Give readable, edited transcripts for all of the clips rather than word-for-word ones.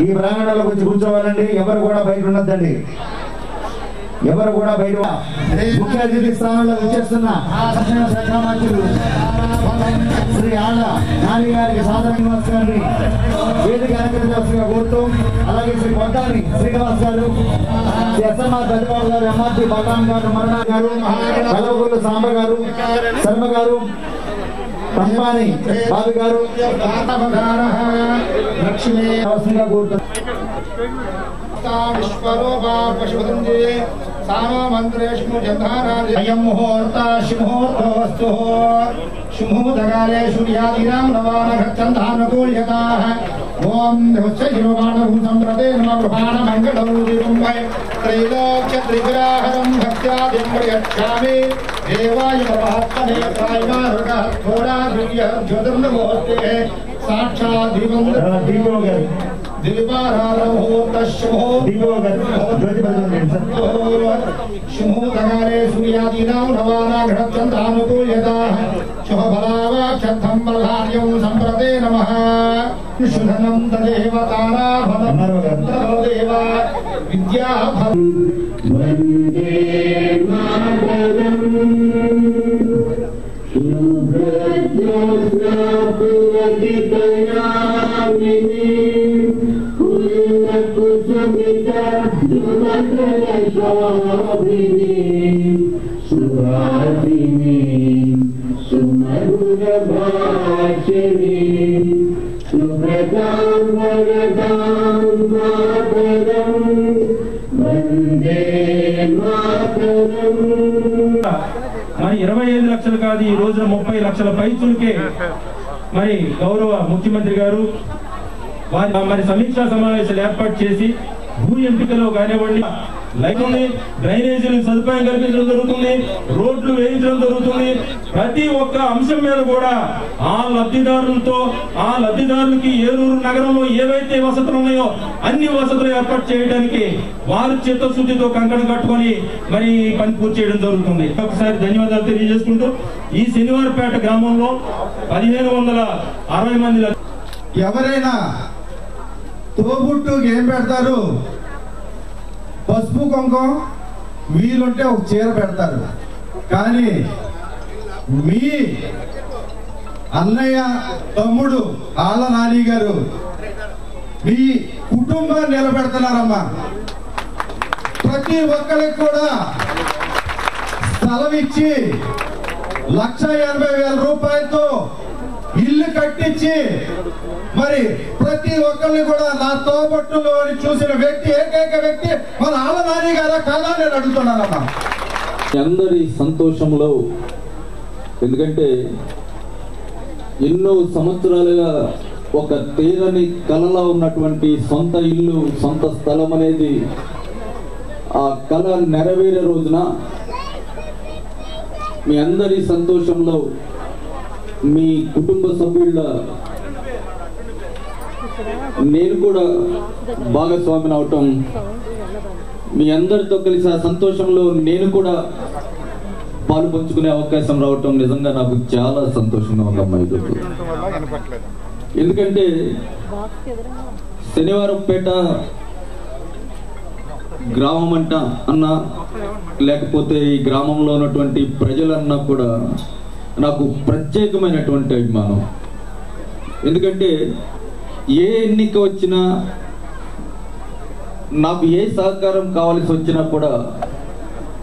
ఈ ప్రాంగణంలో వచ్చి కూర్చోవాలండి. ఎవరు కూడా బయట ఉండద్దండి. ఎవరు కూడా బయట. ముఖ్య అతిథి స్థానంలో వచ్చేస్తున్న శిక్షణ శాఖ మంత్రులు శ్రీ ఆళ్ళ నాని గారికి సాధారణ నమస్కారాన్ని వేదిక అలంకరించాల్సిందిగా కోరుతూ, అలాగే శ్రీ కొట్టాని శ్రీనివాస్ గారు, శ్రీ ఎస్ఎంఆర్ పెద్దబాబు గారు, ఎంఆర్పి బలరాం గారు, మరణా గారు, కలవగుళ్ళు సాంబ గారు, శర్మ గారు, పంపాని బాబు గారు లక్ష్మీగా కోరుతున్నారు. విశ్వరూపా పశుపతి సామో మంత్రేష్ము జంధానాది అయం ముహూర్త శుభోర్తోస్తు శుభోదగాలే సూర్యాదినాం నవానఘచ్చంధానుకూల్యతాః ఓం దేవశ్చైరోమాణం సంప్రదే నమ గృహాణ మంగళం దీపంపై త్రైలోక్య త్రిపురాహరం భక్త్యాదిం ప్రయచ్ఛామి దేవాయ మహాత్మనే ప్రాయమారుగ థోడా దివ్య జ్యోతిర్నమోస్తే సాక్షాత్ దీపం శుభోదగాలే సూర్యాదీనాం నవానాఘచ్చంధానుకూల్యతాః శుభఫలావాక్షర్థం బలార్యం సంప్రదే నమః శుధనం తదేవ తారాభవం దేవ విద్యాభవం వందే మాతరం మరి 25 లక్షలు కాదు, ఈ రోజున 30 లక్షల పైచులకే మరి గౌరవ ముఖ్యమంత్రి గారు వారి మరి సమీక్షా సమావేశాలు ఏర్పాటు చేసి భూ ఎంపికలో కానివ్వండి, లైట్ని డ్రైనేజీలకు సదుపాయం కల్పించడం జరుగుతుంది, రోడ్లు వేయించడం జరుగుతుంది. ప్రతి ఒక్క అంశం మీద కూడా ఆ లబ్ధిదారులకి ఏలూరు నగరంలో ఏవైతే వసతులు ఉన్నాయో అన్ని వసతులు ఏర్పాటు చేయడానికి వారు చిత్తశుద్ధితో కంకణం కట్టుకొని మరి పని పూర్తి చేయడం జరుగుతుంది. ఒకసారి ధన్యవాదాలు తెలియజేసుకుంటూ ఈ శనివారపేట గ్రామంలో 1560 మంది ఎవరైనా తోబుట్టు ఏం పెడతారు? పసుపు కుంకం, వీలుంటే ఒక చీర పెడతారు. కానీ మీ అన్నయ్య తమ్ముడు ఆళ్ళ నాని గారు మీ కుటుంబాన్ని నిలబెడుతున్నారమ్మా. ప్రతి ఒక్కరికి కూడా స్థలం ఇచ్చి 1,80,000 రూపాయలతో ఇల్లు కట్టించి మరి ప్రతి ఒక్కరిని కూడా నా తోబట్టులో చూసిన వ్యక్తి ఏకైక వ్యక్తి మన ఆళ్ళ నాని గారా కాదా నేను అడుగుతున్నానమ్మా. అందరి సంతోషంలో, ఎందుకంటే ఎన్నో సంవత్సరాలుగా ఒక తీరని కళలో ఉన్నటువంటి సొంత ఇల్లు, సొంత స్థలం అనేది ఆ కళ నెరవేరే రోజున మీ అందరి సంతోషంలో మీ కుటుంబ సభ్యుల నేను కూడా భాగస్వామిని అవటం, మీ అందరితో కలిసి ఆ సంతోషంలో నేను కూడా పాలు పంచుకునే అవకాశం రావటం నిజంగా నాకు చాలా సంతోషంగా ఉందమ్మా. ఎందుకంటే శనివారంపేట గ్రామం అంట అన్నా, లేకపోతే ఈ గ్రామంలో ఉన్నటువంటి ప్రజలన్నా కూడా నాకు ప్రత్యేకమైనటువంటి అభిమానం. ఎందుకంటే ఏ ఎన్నిక వచ్చినా, నాకు ఏ సహకారం కావాల్సి వచ్చినా కూడా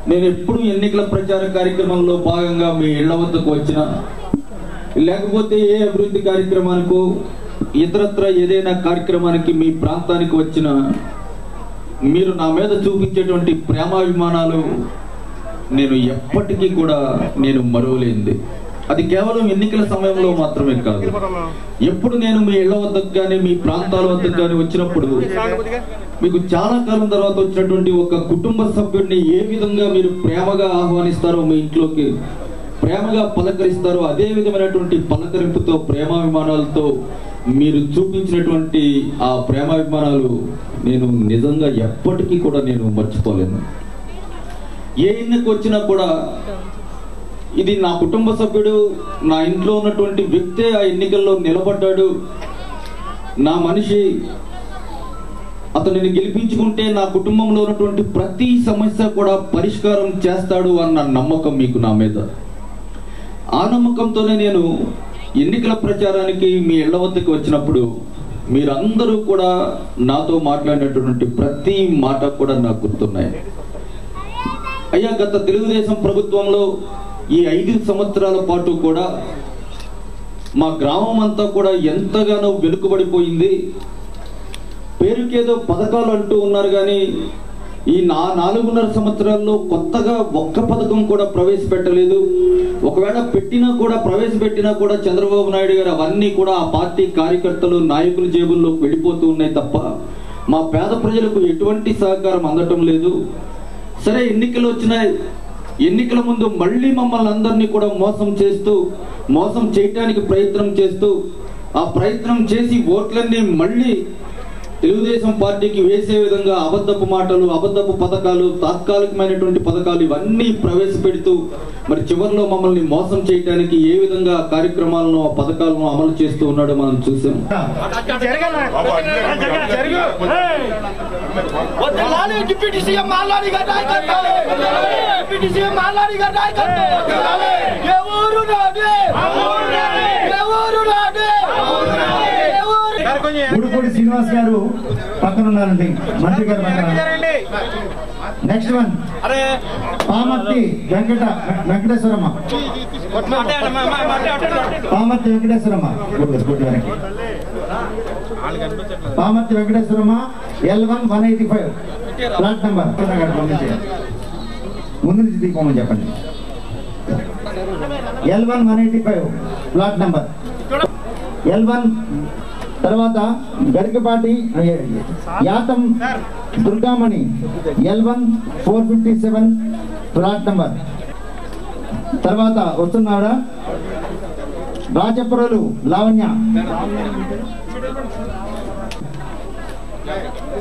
నేను ఎప్పుడు ఎన్నికల ప్రచార కార్యక్రమంలో భాగంగా మీ ఇళ్ల వద్దకు వచ్చినా, లేకపోతే ఏ అభివృద్ధి కార్యక్రమానికో ఇతరత్ర ఏదైనా కార్యక్రమానికి మీ ప్రాంతానికి వచ్చినా మీరు నా మీద చూపించేటువంటి ప్రేమాభిమానాలు నేను ఎప్పటికీ కూడా నేను మరువలేనిది. అది కేవలం ఎన్నికల సమయంలో మాత్రమే కాదు, ఎప్పుడు నేను మీ ఇళ్ల వద్దకు కానీ మీ ప్రాంతాల వద్దకు కానీ వచ్చినప్పుడు మీకు చాలా కాలం తర్వాత వచ్చినటువంటి ఒక కుటుంబ సభ్యుడిని ఏ విధంగా మీరు ప్రేమగా ఆహ్వానిస్తారో, మీ ఇంట్లోకి ప్రేమగా పలకరిస్తారో, అదే విధమైనటువంటి పలకరింపుతో ప్రేమాభిమానాలతో మీరు చూపించినటువంటి ఆ ప్రేమాభిమానాలు నేను నిజంగా ఎప్పటికీ కూడా నేను మర్చిపోలేను. ఏ ఎన్నిక వచ్చినా కూడా ఇది నా కుటుంబ సభ్యుడు, నా ఇంట్లో ఉన్నటువంటి వ్యక్తే ఆ ఎన్నికల్లో నిలబడ్డాడు, నా మనిషి అతనిని గెలిపించుకుంటే నా కుటుంబంలో ఉన్నటువంటి ప్రతి సమస్య కూడా పరిష్కారం చేస్తాడు అన్న నమ్మకం మీకు నా మీద. ఆ నమ్మకంతోనే నేను ఎన్నికల ప్రచారానికి మీ ఇళ్ల వద్దకు వచ్చినప్పుడు మీరందరూ కూడా నాతో మాట్లాడినటువంటి ప్రతి మాట కూడా నాకు గుర్తున్నాయి. అయ్యా, గత తెలుగుదేశం ప్రభుత్వంలో ఈ 5 సంవత్సరాల పాటు కూడా మా గ్రామం అంతా కూడా ఎంతగానో వెనుకబడిపోయింది. పేరుకేదో పథకాలు అంటూ ఉన్నారు కానీ ఈ 4.5 సంవత్సరాల్లో కొత్తగా ఒక్క పథకం కూడా ప్రవేశపెట్టలేదు. ఒకవేళ ప్రవేశపెట్టినా కూడా చంద్రబాబు నాయుడు గారు అవన్నీ కూడా ఆ పార్టీ కార్యకర్తలు నాయకుల జేబుల్లో వెళ్ళిపోతూ ఉన్నాయి తప్ప మా పేద ప్రజలకు ఎటువంటి సహకారం అందటం లేదు. సరే, ఎన్నికలు వచ్చినాయి. ఎన్నికల ముందు మళ్ళీ మమ్మల్ని అందరినీ కూడా మోసం చేయడానికి ప్రయత్నం చేస్తూ ఆ ప్రయత్నం చేసి ఓట్లన్నీ మళ్ళీ తెలుగుదేశం పార్టీకి వేసే విధంగా అబద్ధపు మాటలు, అబద్ధపు పథకాలు, తాత్కాలికమైనటువంటి పథకాలు ఇవన్నీ ప్రవేశపెడుతూ మరి చివరిలో మమ్మల్ని మోసం చేయడానికి ఏ విధంగా కార్యక్రమాలను, పథకాలను అమలు చేస్తూ ఉన్నాడో మనం చూసాం. ఉడుపూడి శ్రీనివాస్ గారు పక్కన ఉన్నారండి, మంత్రి గారు పక్కన. Next one Pamarthi Venkateswaramma. Pamarthi Venkateswaramma L1 185 flat number. ముందు నుంచి తీసుకోమని చెప్పండి. L1 185 flat number. L1 తర్వాత గరికపాటి యాతం దుర్గామణి L1 457 ఫ్లాట్ నెంబర్. తర్వాత వస్తున్నాడా రాజపురలు లావణ్య,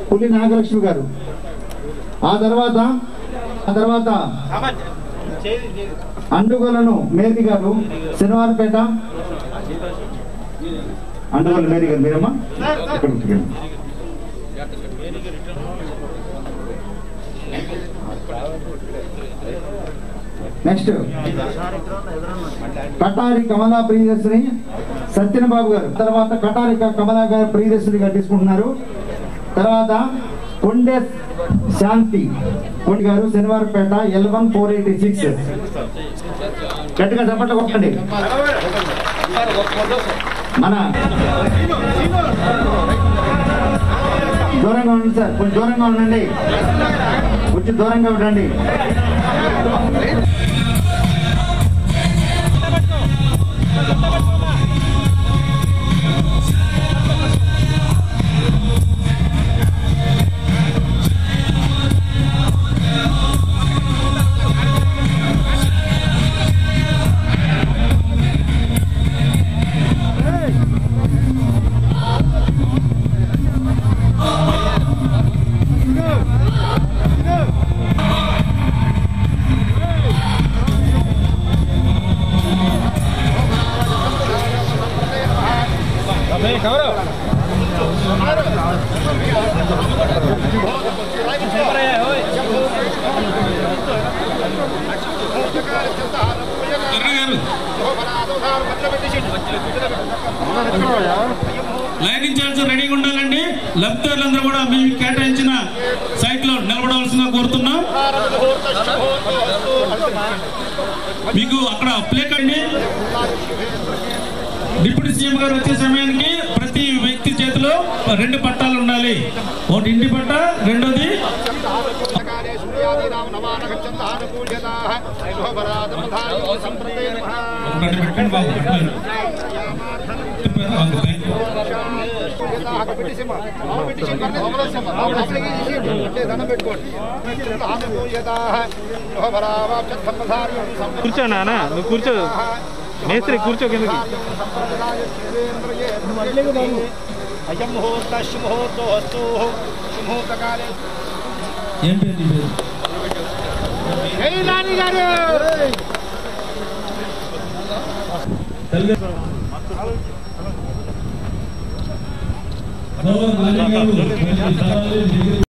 పులి నాగలక్ష్మి గారు. ఆ తర్వాత అండుగోలను మేరీ గారు, శనివారపేట. అండుగోలు మేరీ గారు మీరమ్మా. నెక్స్ట్ కటారి కమలా ప్రియదర్శిని సత్యనబాబు గారు. తర్వాత కటారి కమలా గారు ప్రియదర్శిని గారు తీసుకుంటున్నారు. తర్వాత కొండే శాంతి కొండ గారు, శనివారపేట L1 486. గట్టిగా చప్పట్లు కొట్టండి. మన దూరంగా ఉండండి సార్, కొంచెం దూరంగా ఉండండి, కొంచెం దూరంగా ఉండండి. లైటింగ్ చార్జ్ రెడీగా ఉండాలండి. లబ్ధిదారులందరూ కూడా మేము కేటాయించిన సైట్ లో నిలబడవలసిందిగా కోరుతున్నాం. మీకు అక్కడ ప్లే కండి. డిప్యూటీ సీఎం గారు వచ్చే సమయానికి ప్రతి వ్యక్తి చేతిలో 2 పట్టాలు ఉండాలి. ఒకటి ఇంటి పట్ట, రెండోది కూర్చోనా, నువ్వు కూర్చో మేస్త్రి, కూర్చో కిందకి. ఏం పేరు నీ పేరు? గౌరవ నాని గారు